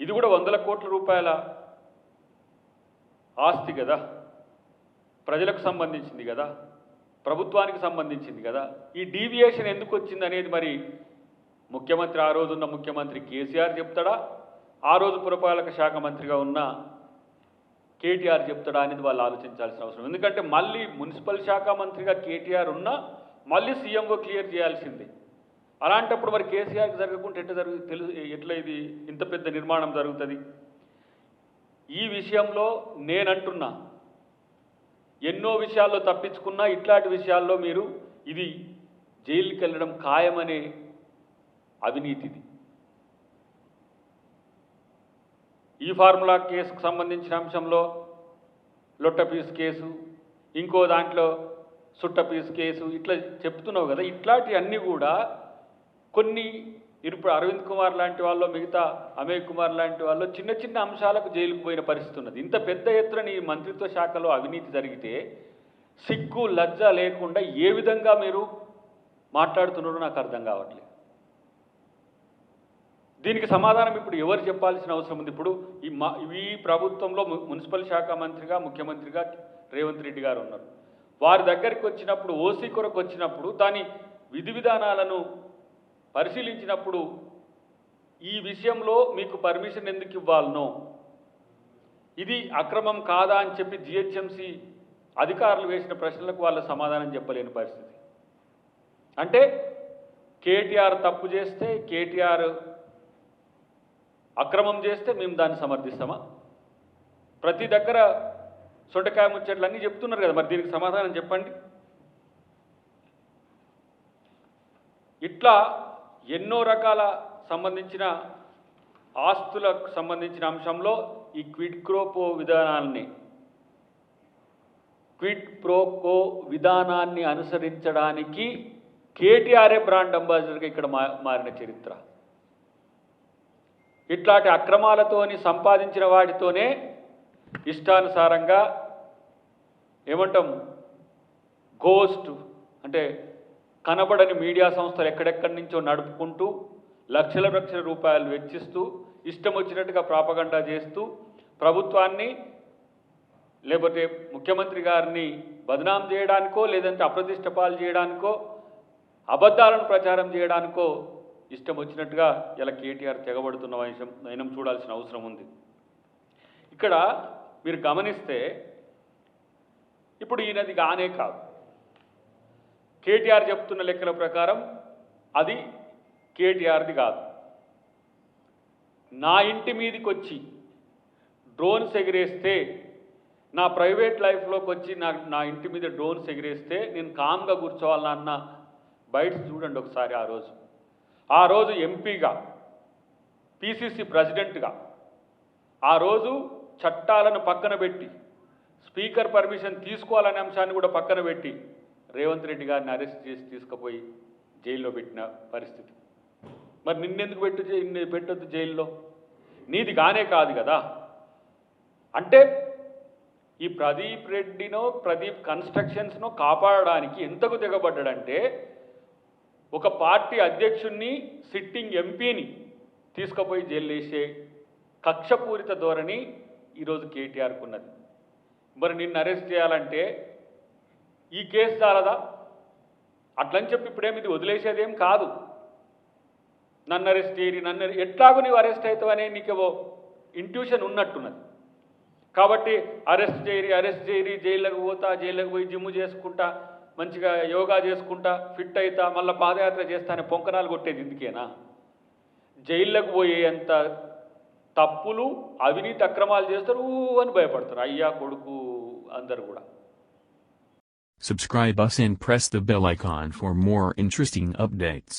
ఇది కూడా వందల కోట్ల రూపాయల ఆస్తి కదా, ప్రజలకు సంబంధించింది కదా, ప్రభుత్వానికి సంబంధించింది కదా. ఈ డీవియేషన్ ఎందుకు వచ్చింది అనేది మరి ముఖ్యమంత్రి, ఆ రోజున్న ముఖ్యమంత్రి కేసీఆర్ చెప్తాడా, ఆ రోజు పురపాలక శాఖ మంత్రిగా ఉన్న కేటీఆర్ చెప్తాడా అనేది వాళ్ళు ఆలోచించాల్సిన అవసరం. ఎందుకంటే మళ్ళీ మున్సిపల్ శాఖ మంత్రిగా కేటీఆర్ ఉన్నా మళ్ళీ సీఎంఓ క్లియర్ చేయాల్సిందే. అలాంటప్పుడు మరి కేసీఆర్కి జరగకుండా ఎట్లా ఇది ఇంత పెద్ద నిర్మాణం జరుగుతుంది? ఈ విషయంలో నేనంటున్నా, ఎన్నో విషయాల్లో తప్పించుకున్నా ఇట్లాంటి విషయాల్లో మీరు ఇది జైలుకి వెళ్ళడం ఖాయమనే అవినీతిది. ఈ ఫార్ములా కేసుకు సంబంధించిన అంశంలో లొట్టపీస్ కేసు, ఇంకో దాంట్లో సుట్టపీస్ కేసు, ఇట్లా చెప్తున్నావు కదా. ఇట్లాంటి అన్నీ కూడా కొన్ని ఇప్పుడు అరవింద్ కుమార్ లాంటి వాళ్ళు, మిగతా అమేయ్ కుమార్ లాంటి వాళ్ళు చిన్న చిన్న అంశాలకు జైలుకు పోయిన పరిస్థితి ఉన్నది. ఇంత పెద్ద ఎత్తున ఈ మంత్రిత్వ శాఖలో అవినీతి జరిగితే సిగ్గు లజ్జ లేకుండా ఏ విధంగా మీరు మాట్లాడుతున్నారో నాకు అర్థం కావట్లేదు. దీనికి సమాధానం ఇప్పుడు ఎవరు చెప్పాల్సిన అవసరం ఉంది? ఇప్పుడు ఈ ప్రభుత్వంలో మున్సిపల్ శాఖ మంత్రిగా, ముఖ్యమంత్రిగా రేవంత్ రెడ్డి గారు ఉన్నారు. వారి దగ్గరికి వచ్చినప్పుడు, ఓసీ కొరకు వచ్చినప్పుడు దాని విధి విధానాలను పరిశీలించినప్పుడు ఈ విషయంలో మీకు పర్మిషన్ ఎందుకు ఇవ్వాలనో, ఇది అక్రమం కాదా అని చెప్పి జిహెచ్ఎంసీ అధికారులు వేసిన ప్రశ్నలకు వాళ్ళ సమాధానం చెప్పలేని పరిస్థితి. అంటే కేటీఆర్ తప్పు చేస్తే, కేటీఆర్ అక్రమం చేస్తే మేము దాన్ని సమర్థిస్తామా? ప్రతి దగ్గర సొంటకాయ ముచ్చట్లు అన్నీ చెప్తున్నారు కదా, మరి దీనికి సమాధానం చెప్పండి. ఇట్లా ఎన్నో రకాల సంబంధించిన ఆస్తులకు సంబంధించిన అంశంలో ఈ క్విడ్ ప్రోకో విధానాన్ని అనుసరించడానికి కేటీఆర్ఏ బ్రాండ్ అంబాసిడర్గా ఇక్కడ మారిన చరిత్ర. ఇట్లాంటి అక్రమాలతోని సంపాదించిన వాటితోనే ఇష్టానుసారంగా ఏమంటాం, గోస్ట్ అంటే కనబడని మీడియా సంస్థలు ఎక్కడెక్కడి నుంచో నడుపుకుంటూ లక్షల రూపాయలు వెచ్చిస్తూ ఇష్టం వచ్చినట్టుగా ప్రాపగండా చేస్తూ ప్రభుత్వాన్ని లేకపోతే ముఖ్యమంత్రి గారిని బదనాం చేయడానికో, లేదంటే అప్రతిష్ట పాలు చేయడానికో, అబద్ధాలను ప్రచారం చేయడానికో ఇష్టం వచ్చినట్టుగా ఇలా కేటీఆర్ తెగబడుతున్న విషయం నయనం చూడాల్సిన అవసరం ఉంది. ఇక్కడ మీరు గమనిస్తే ఇప్పుడు ఈయనది కానే కాదు. కేటీఆర్ చెప్తున్న లెక్కల ప్రకారం అది కేటీఆర్ది కాదు. నా ఇంటి మీదకి వచ్చి డ్రోన్స్ ఎగిరేస్తే, నా ప్రైవేట్ లైఫ్లోకి వచ్చి నా ఇంటి మీద డ్రోన్స్ ఎగిరేస్తే నేను కామ్గా కూర్చోవాలన్న బయట చూడండి ఒకసారి. ఆ రోజు ఎంపీగా, పిసిసి ప్రెసిడెంట్గా, ఆ రోజు చట్టాలను పక్కన పెట్టి స్పీకర్ పర్మిషన్ తీసుకోవాలనే అంశాన్ని కూడా పక్కన పెట్టి రేవంత్ రెడ్డి గారిని అరెస్ట్ చేసి తీసుకుపోయి జైల్లో పెట్టిన పరిస్థితి. మరి నిన్నెందుకు పెట్టొద్దు జైల్లో? నీది కానే కాదు కదా. అంటే ఈ ప్రదీప్ కన్స్ట్రక్షన్స్ను కాపాడడానికి ఎంతకు దిగబడ్డాడంటే, ఒక పార్టీ అధ్యక్షుణ్ణి, సిట్టింగ్ ఎంపీని తీసుకుపోయి జైలు వేసే కక్షపూరిత ధోరణి ఈరోజు కేటీఆర్కు ఉన్నది. మరి నిన్ను అరెస్ట్ చేయాలంటే ఈ కేసు చాలదా? అట్లని చెప్పి ఇప్పుడేమి ఇది వదిలేసేదేం కాదు. నన్ను అరెస్ట్ చేయరి, ఎట్లాగో నీవు అరెస్ట్ అవుతావనే నీకేవో ఇంట్యూషన్ ఉన్నట్టున్నది. కాబట్టి అరెస్ట్ చేయరి, జైల్లోకి పోయి జిమ్ చేసుకుంటా, మంచిగా యోగా చేసుకుంటా, ఫిట్ అవుతా, మళ్ళీ పాదయాత్ర చేస్తానే పొంకనాలు కొట్టేది ఇందుకేనా? జైల్లోకి పోయేంత తప్పులు, అవినీతి అక్రమాలు చేస్తారు అని భయపడతారు అయ్యా కొడుకు అందరు కూడా. Subscribe us and press the bell icon for more interesting updates.